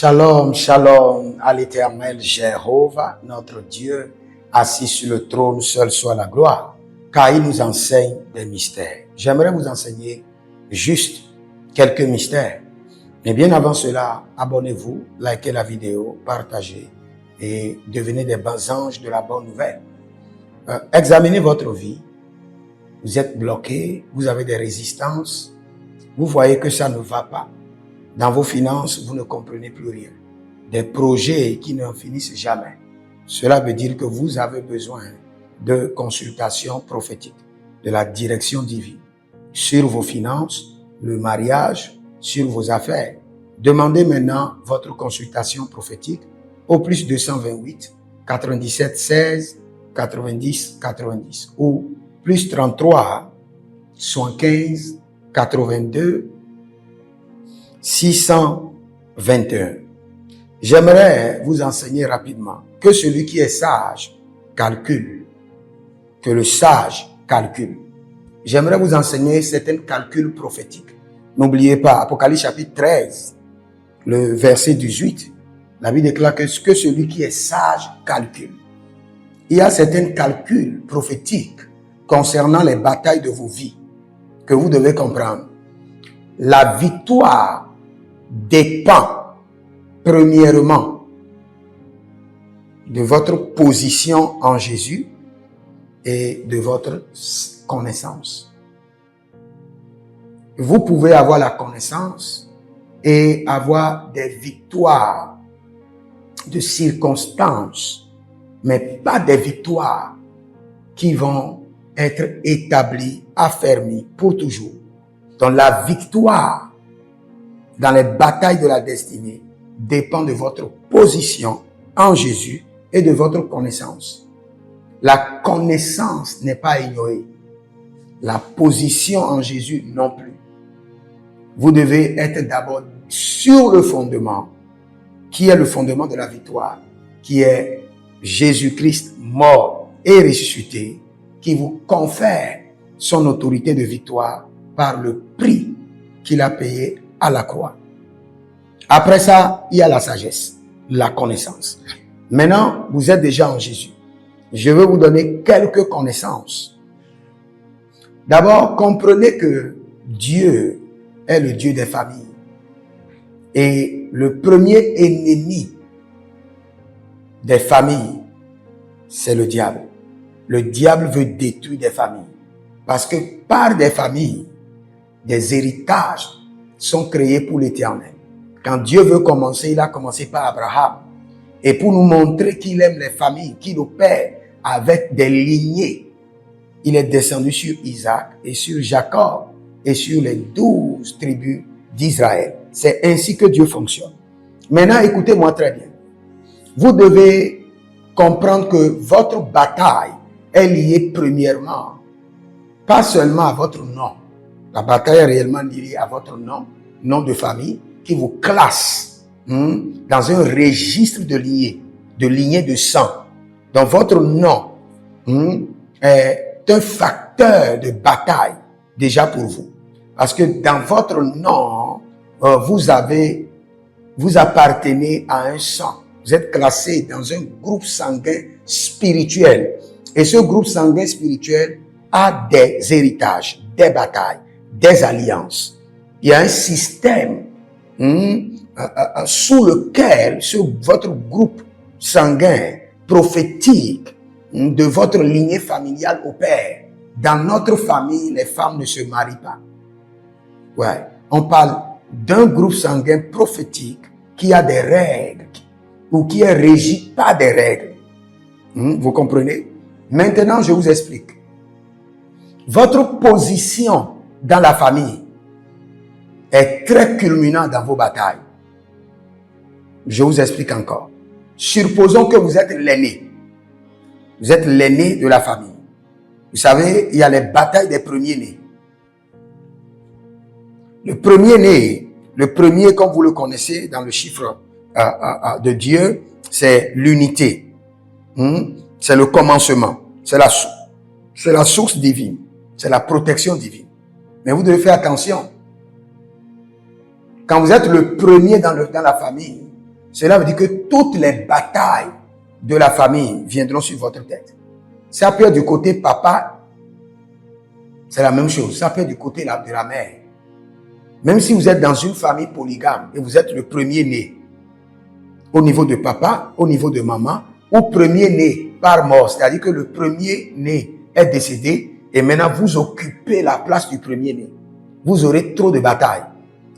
Shalom, shalom à l'Éternel Jéhovah, notre Dieu, assis sur le trône, seul soit la gloire, car il nous enseigne des mystères. J'aimerais vous enseigner juste quelques mystères. Mais bien avant cela, abonnez-vous, likez la vidéo, partagez et devenez des bons anges de la bonne nouvelle. Examinez votre vie. Vous êtes bloqué, vous avez des résistances, vous voyez que ça ne va pas. Dans vos finances, vous ne comprenez plus rien. Des projets qui n'en finissent jamais. Cela veut dire que vous avez besoin de consultations prophétiques, de la direction divine sur vos finances, le mariage, sur vos affaires. Demandez maintenant votre consultation prophétique au plus 228 97 16 90 90 ou plus 33 75 82 621. J'aimerais vous enseigner rapidement que celui qui est sage calcule, que le sage calcule. J'aimerais vous enseigner certains calculs prophétiques. N'oubliez pas, Apocalypse chapitre 13, le verset 18, la Bible déclare que celui qui est sage calcule. Il y a certains calculs prophétiques concernant les batailles de vos vies que vous devez comprendre. La victoire dépend premièrement de votre position en Jésus et de votre connaissance. Vous pouvez avoir la connaissance et avoir des victoires de circonstances, mais pas des victoires qui vont être établies, affermies pour toujours. Donc la victoire dans les batailles de la destinée dépend de votre position en Jésus et de votre connaissance. La connaissance n'est pas ignorée. La position en Jésus non plus. Vous devez être d'abord sur le fondement, qui est le fondement de la victoire, qui est Jésus-Christ mort et ressuscité, qui vous confère son autorité de victoire par le prix qu'il a payé à la croix. Après ça, il y a la sagesse, la connaissance. Maintenant, vous êtes déjà en Jésus. Je veux vous donner quelques connaissances. D'abord, comprenez que Dieu est le Dieu des familles. Et le premier ennemi des familles, c'est le diable. Le diable veut détruire des familles. Parce que par des familles, des héritages sont créés pour l'éternel. Quand Dieu veut commencer, il a commencé par Abraham. Et pour nous montrer qu'il aime les familles, qu'il opère avec des lignées, il est descendu sur Isaac et sur Jacob et sur les 12 tribus d'Israël. C'est ainsi que Dieu fonctionne. Maintenant, écoutez-moi très bien. Vous devez comprendre que votre bataille est liée premièrement, pas seulement à votre nom. La bataille est réellement liée à votre nom, nom de famille, qui vous classe dans un registre de lignées de sang. Donc votre nom est un facteur de bataille déjà pour vous. Parce que dans votre nom, vous appartenez à un sang. Vous êtes classé dans un groupe sanguin spirituel. Et ce groupe sanguin spirituel a des héritages, des batailles, des alliances. Il y a un système sous lequel votre groupe sanguin prophétique de votre lignée familiale opère. Dans notre famille, les femmes ne se marient pas. Ouais, on parle d'un groupe sanguin prophétique qui a des règles ou qui est régi par des règles. Vous comprenez? Maintenant, je vous explique. Votre position dans la famille est très culminante dans vos batailles. Je vous explique encore. Supposons que vous êtes l'aîné. Vous êtes l'aîné de la famille. Vous savez, il y a les batailles des premiers-nés. Le premier-né, le premier, comme vous le connaissez dans le chiffre de Dieu, c'est l'unité. C'est le commencement. C'est la source divine. C'est la protection divine. Mais vous devez faire attention. Quand vous êtes le premier dans la famille, cela veut dire que toutes les batailles de la famille viendront sur votre tête. Ça peut être du côté papa, c'est la même chose. Ça peut être du côté de la mère. Même si vous êtes dans une famille polygame et vous êtes le premier né, au niveau de papa, au niveau de maman, ou premier né par mort, c'est-à-dire que le premier né est décédé et maintenant vous occupez la place du premier né. Vous aurez trop de batailles.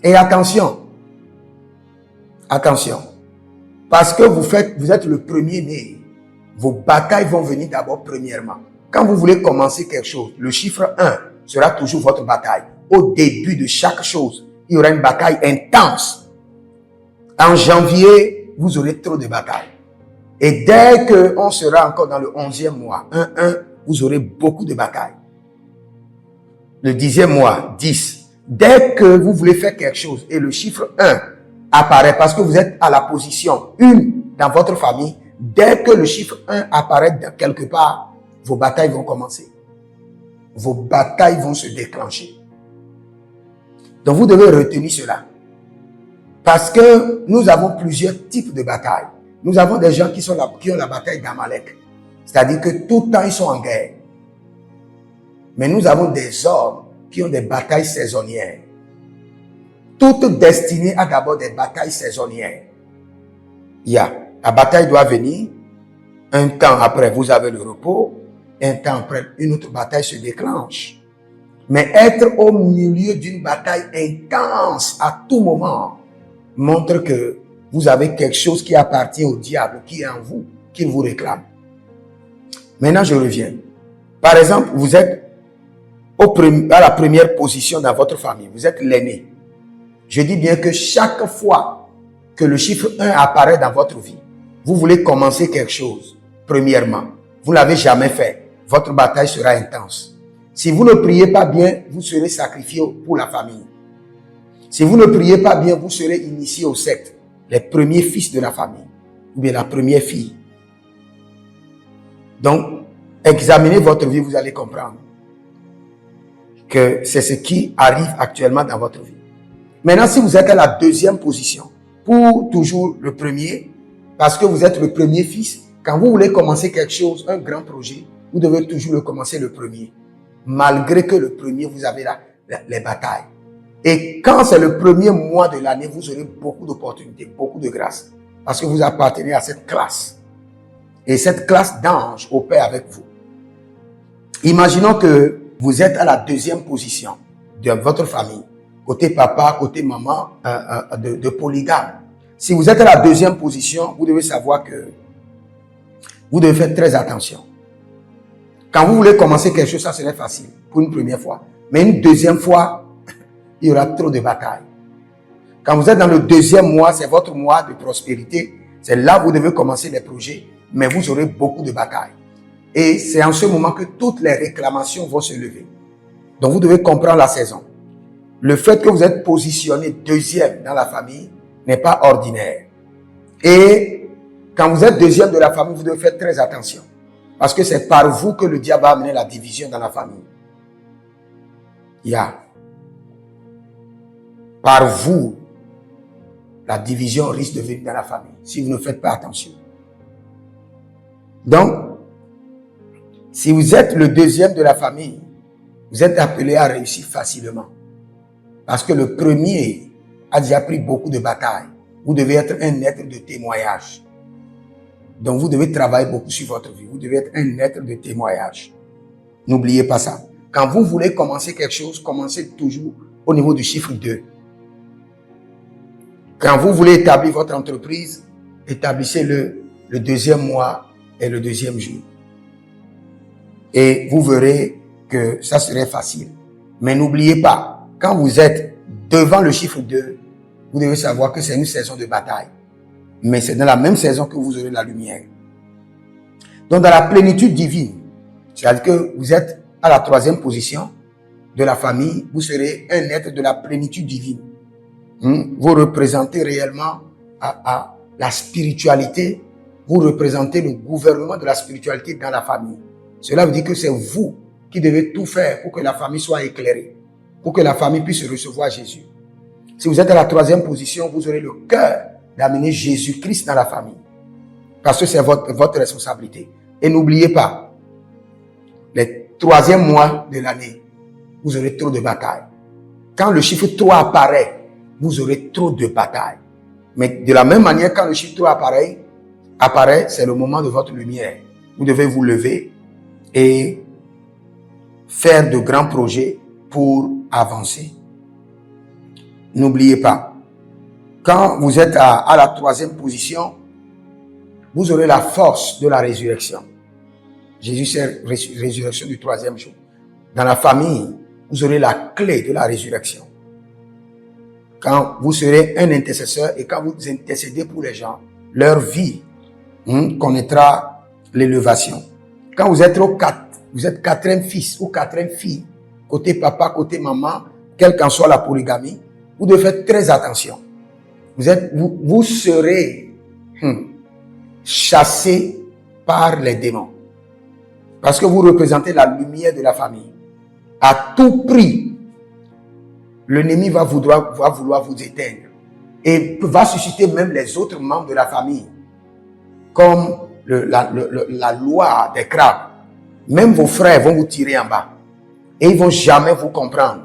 Et attention, parce que vous êtes le premier né, vos batailles vont venir d'abord premièrement. Quand vous voulez commencer quelque chose, le chiffre 1 sera toujours votre bataille. Au début de chaque chose, il y aura une bataille intense. En janvier, vous aurez trop de batailles. Et dès qu'on sera encore dans le 11e mois, 1, vous aurez beaucoup de batailles. Le 10e mois, 10. Dès que vous voulez faire quelque chose et le chiffre 1 apparaît parce que vous êtes à la position 1 dans votre famille, dès que le chiffre 1 apparaît quelque part, vos batailles vont commencer. Vos batailles vont se déclencher. Donc vous devez retenir cela. Parce que nous avons plusieurs types de batailles. Nous avons des gens qui ont la bataille d'Amalek. C'est-à-dire que tout le temps ils sont en guerre. Mais nous avons des hommes qui ont des batailles saisonnières. Toute destinée a d'abord des batailles saisonnières. La bataille doit venir. Un temps après, vous avez le repos. Un temps après, une autre bataille se déclenche. Mais être au milieu d'une bataille intense à tout moment montre que vous avez quelque chose qui appartient au diable, qui est en vous, qu'il vous réclame. Maintenant, je reviens. Par exemple, vous êtes à la première position dans votre famille. Vous êtes l'aîné. Je dis bien que chaque fois que le chiffre 1 apparaît dans votre vie, vous voulez commencer quelque chose, premièrement. Vous ne l'avez jamais fait. Votre bataille sera intense. Si vous ne priez pas bien, vous serez sacrifié pour la famille. Si vous ne priez pas bien, vous serez initié au secte, les premiers fils de la famille, ou bien la première fille. Donc, examinez votre vie, vous allez comprendre que c'est ce qui arrive actuellement dans votre vie. Maintenant, si vous êtes à la deuxième position, pour toujours le premier, parce que vous êtes le premier fils, quand vous voulez commencer quelque chose, un grand projet, vous devez toujours le commencer le premier. Malgré que le premier, vous avez les batailles. Et quand c'est le premier mois de l'année, vous aurez beaucoup d'opportunités, beaucoup de grâce. Parce que vous appartenez à cette classe. Et cette classe d'anges opère avec vous. Imaginons que vous êtes à la deuxième position de votre famille. Côté papa, côté maman, de polygame. Si vous êtes à la deuxième position, vous devez savoir que vous devez faire très attention. Quand vous voulez commencer quelque chose, ça serait facile pour une première fois. Mais une deuxième fois, il y aura trop de batailles. Quand vous êtes dans le deuxième mois, c'est votre mois de prospérité. C'est là que vous devez commencer les projets, mais vous aurez beaucoup de batailles. Et c'est en ce moment que toutes les réclamations vont se lever. Donc vous devez comprendre la saison. Le fait que vous êtes positionné deuxième dans la famille n'est pas ordinaire. Et quand vous êtes deuxième de la famille, vous devez faire très attention. Parce que c'est par vous que le diable va amener la division dans la famille. Par vous, la division risque de venir dans la famille, si vous ne faites pas attention. Donc, si vous êtes le deuxième de la famille, vous êtes appelé à réussir facilement. Parce que le premier a déjà pris beaucoup de batailles. Vous devez être un être de témoignage. Donc, vous devez travailler beaucoup sur votre vie. Vous devez être un être de témoignage. N'oubliez pas ça. Quand vous voulez commencer quelque chose, commencez toujours au niveau du chiffre 2. Quand vous voulez établir votre entreprise, établissez-le le deuxième mois et le deuxième jour. Et vous verrez que ça serait facile. Mais n'oubliez pas, quand vous êtes devant le chiffre 2, vous devez savoir que c'est une saison de bataille. Mais c'est dans la même saison que vous aurez la lumière. Donc dans la plénitude divine, c'est-à-dire que vous êtes à la troisième position de la famille, vous serez un être de la plénitude divine. Vous représentez réellement à la spiritualité, vous représentez le gouvernement de la spiritualité dans la famille. Cela veut dire que c'est vous qui devez tout faire pour que la famille soit éclairée, pour que la famille puisse recevoir Jésus. Si vous êtes à la troisième position, vous aurez le cœur d'amener Jésus-Christ dans la famille. Parce que c'est votre responsabilité. Et n'oubliez pas, les 3e mois de l'année, vous aurez trop de batailles. Quand le chiffre 3 apparaît, vous aurez trop de batailles. Mais de la même manière, quand le chiffre 3 apparaît, c'est le moment de votre lumière. Vous devez vous lever et faire de grands projets pour avancer. N'oubliez pas, quand vous êtes à la 3e position, vous aurez la force de la résurrection. Jésus, c'est la résurrection du 3e jour. Dans la famille, vous aurez la clé de la résurrection. Quand vous serez un intercesseur et quand vous intercédez pour les gens, leur vie connaîtra l'élévation. Quand vous êtes 4e fils ou 4e fille, côté papa, côté maman, quelle qu'en soit la polygamie, vous devez faire très attention. Vous serez chassé par les démons. Parce que vous représentez la lumière de la famille. À tout prix, l'ennemi va vouloir vous éteindre. Et va susciter même les autres membres de la famille. Comme la loi des crabes. Même vos frères vont vous tirer en bas. Et ils ne vont jamais vous comprendre.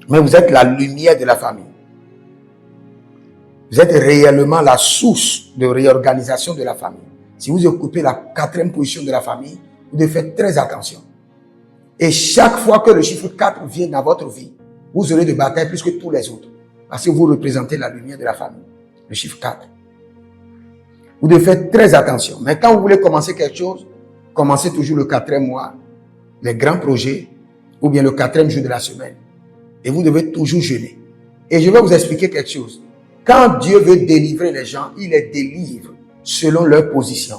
Mais vous êtes la lumière de la famille. Vous êtes réellement la source de réorganisation de la famille. Si vous occupez la 4e position de la famille, vous devez faire très attention. Et chaque fois que le chiffre 4 vient dans votre vie, vous aurez de batailles plus que tous les autres. Parce que vous représentez la lumière de la famille. Le chiffre 4. Vous devez faire très attention. Mais quand vous voulez commencer quelque chose, commencez toujours le 4e mois, les grands projets, ou bien le 4e jour de la semaine. Et vous devez toujours jeûner. Et je vais vous expliquer quelque chose. Quand Dieu veut délivrer les gens, il les délivre selon leur position.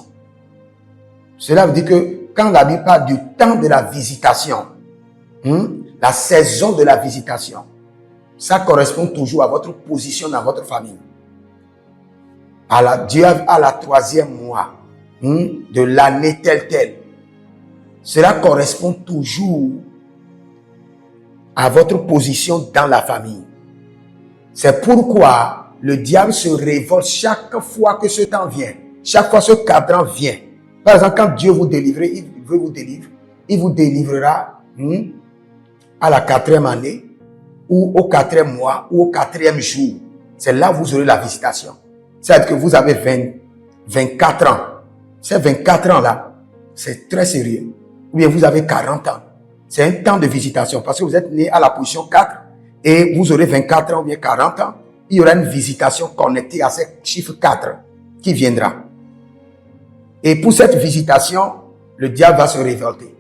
Cela veut dire que quand la Bible parle du temps de la visitation, la saison de la visitation, ça correspond toujours à votre position dans votre famille. Dieu à la 3e mois de l'année telle. Cela correspond toujours à votre position dans la famille. C'est pourquoi le diable se révolte chaque fois que ce temps vient. Chaque fois que ce cadran vient. Par exemple, quand Dieu vous délivre, il veut vous délivrer. Il vous délivrera à la 4e année, ou au 4e mois, ou au 4e jour. C'est là où vous aurez la visitation. C'est-à-dire que vous avez 24 ans. Ces 24 ans-là, c'est très sérieux. Ou bien vous avez 40 ans. C'est un temps de visitation parce que vous êtes né à la position 4 et vous aurez 24 ans ou bien 40 ans. Il y aura une visitation connectée à ce chiffre 4 qui viendra. Et pour cette visitation, le diable va se révolter.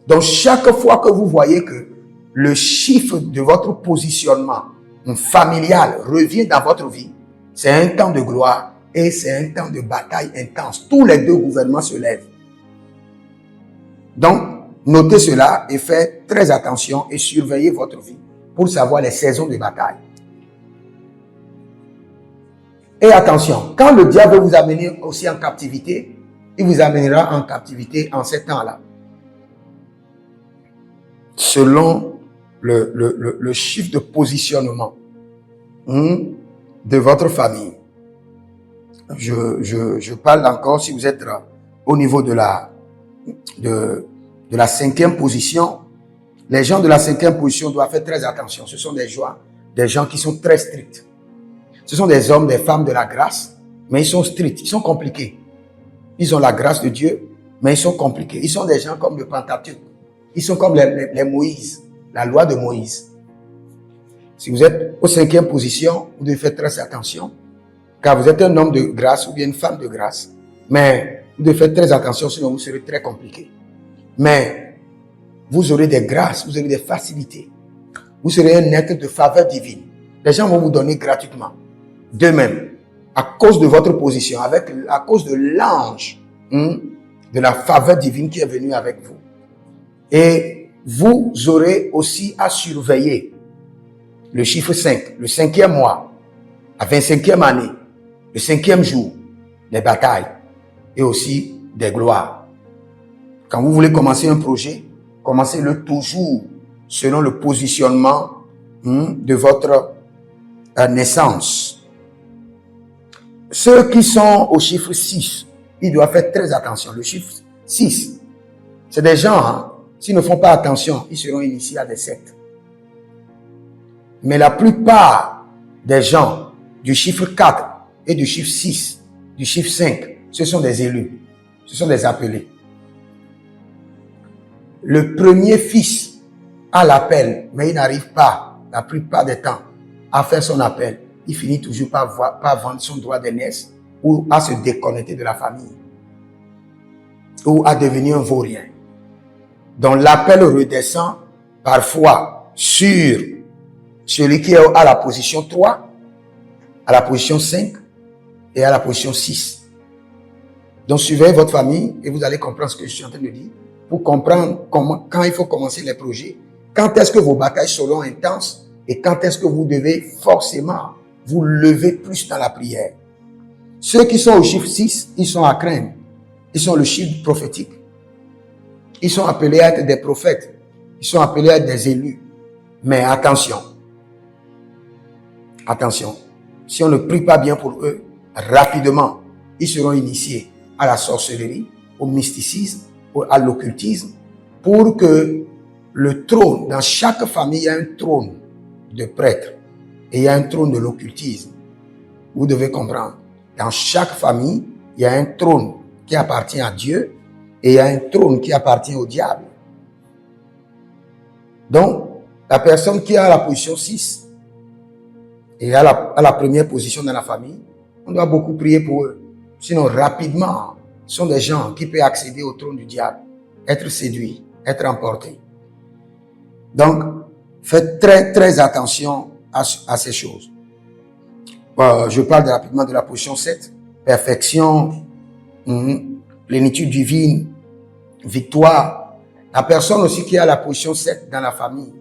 Donc chaque fois que vous voyez que le chiffre de votre positionnement familial revient dans votre vie, c'est un temps de gloire et c'est un temps de bataille intense. Tous les deux gouvernements se lèvent. Donc, notez cela et faites très attention et surveillez votre vie pour savoir les saisons de bataille. Et attention, quand le diable veut vous amener aussi en captivité, il vous amènera en captivité en ces temps-là. Selon le chiffre de positionnement de votre famille. Je parle encore si vous êtes au niveau de la 5e position. Les gens de la 5e position doivent faire très attention. Ce sont des gens qui sont très stricts. Ce sont des hommes, des femmes de la grâce, mais ils sont stricts, ils sont compliqués. Ils ont la grâce de Dieu, mais ils sont compliqués. Ils sont des gens comme le Pentateuque. Ils sont comme les Moïse, la loi de Moïse. Si vous êtes aux 5e position, vous devez faire très attention, car vous êtes un homme de grâce ou bien une femme de grâce. Mais vous devez faire très attention, sinon vous serez très compliqué. Mais vous aurez des grâces, vous aurez des facilités. Vous serez un être de faveur divine. Les gens vont vous donner gratuitement. De même, à cause de votre position, à cause de l'ange, de la faveur divine qui est venu avec vous. Et vous aurez aussi à surveiller le chiffre 5, le 5e mois, la 25e année, le 5e jour, les batailles et aussi des gloires. Quand vous voulez commencer un projet, commencez-le toujours selon le positionnement de votre naissance. Ceux qui sont au chiffre 6, ils doivent faire très attention. Le chiffre 6, c'est des gens, hein, s'ils ne font pas attention, ils seront initiés à des sectes. Mais la plupart des gens du chiffre 4 et du chiffre 6, du chiffre 5, ce sont des élus, ce sont des appelés. Le premier fils a l'appel, mais il n'arrive pas, la plupart des temps, à faire son appel. Il finit toujours par vendre son droit d'aînesse ou à se déconnecter de la famille ou à devenir un vaurien. Donc l'appel redescend parfois sur celui qui est à la position 3, à la position 5 et à la position 6. Donc surveillez votre famille et vous allez comprendre ce que je suis en train de dire pour comprendre quand il faut commencer les projets, quand est-ce que vos batailles seront intenses et quand est-ce que vous devez forcément vous lever plus dans la prière. Ceux qui sont au chiffre 6, ils sont à craindre. Ils sont le chiffre prophétique. Ils sont appelés à être des prophètes. Ils sont appelés à être des élus. Mais attention. Attention. Si on ne prie pas bien pour eux, rapidement, ils seront initiés à la sorcellerie, au mysticisme, à l'occultisme, pour que le trône, dans chaque famille, il y a un trône de prêtre et il y a un trône de l'occultisme. Vous devez comprendre. Dans chaque famille, il y a un trône qui appartient à Dieu et il y a un trône qui appartient au diable. Donc, la personne qui est à la position 6 et à la première position dans la famille, on doit beaucoup prier pour eux. Sinon, rapidement, ce sont des gens qui peuvent accéder au trône du diable, être séduits, être emportés. Donc, faites très, très attention à ces choses. Je parle rapidement de la position 7, perfection, plénitude divine, victoire. La personne aussi qui a la position 7 dans la famille,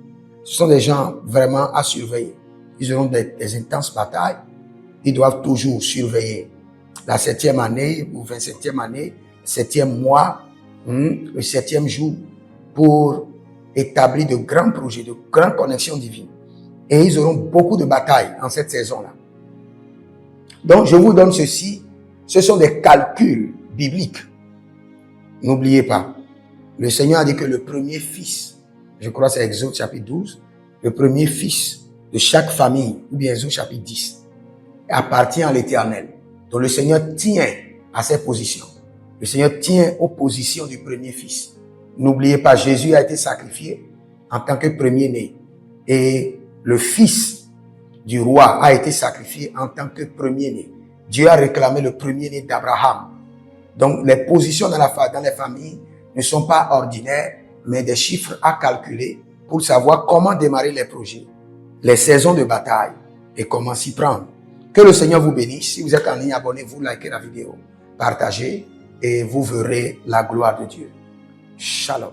ce sont des gens vraiment à surveiller. Ils auront des intenses batailles. Ils doivent toujours surveiller la 7e année ou 27e année, 7e mois, le 7e jour pour établir de grands projets, de grandes connexions divines. Et ils auront beaucoup de batailles en cette saison-là. Donc, je vous donne ceci. Ce sont des calculs bibliques. N'oubliez pas. Le Seigneur a dit que le premier fils, je crois que c'est Exode chapitre 12, le premier fils de chaque famille, ou bien Exode chapitre 10, appartient à l'Éternel. Donc, le Seigneur tient à ses positions. Le Seigneur tient aux positions du premier fils. N'oubliez pas, Jésus a été sacrifié en tant que premier-né. Et le fils du roi a été sacrifié en tant que premier-né. Dieu a réclamé le premier-né d'Abraham. Donc, les positions dans les familles ne sont pas ordinaires, mais des chiffres à calculer pour savoir comment démarrer les projets, les saisons de bataille et comment s'y prendre. Que le Seigneur vous bénisse. Si vous êtes en ligne, abonnez-vous, likez la vidéo, partagez et vous verrez la gloire de Dieu. Shalom.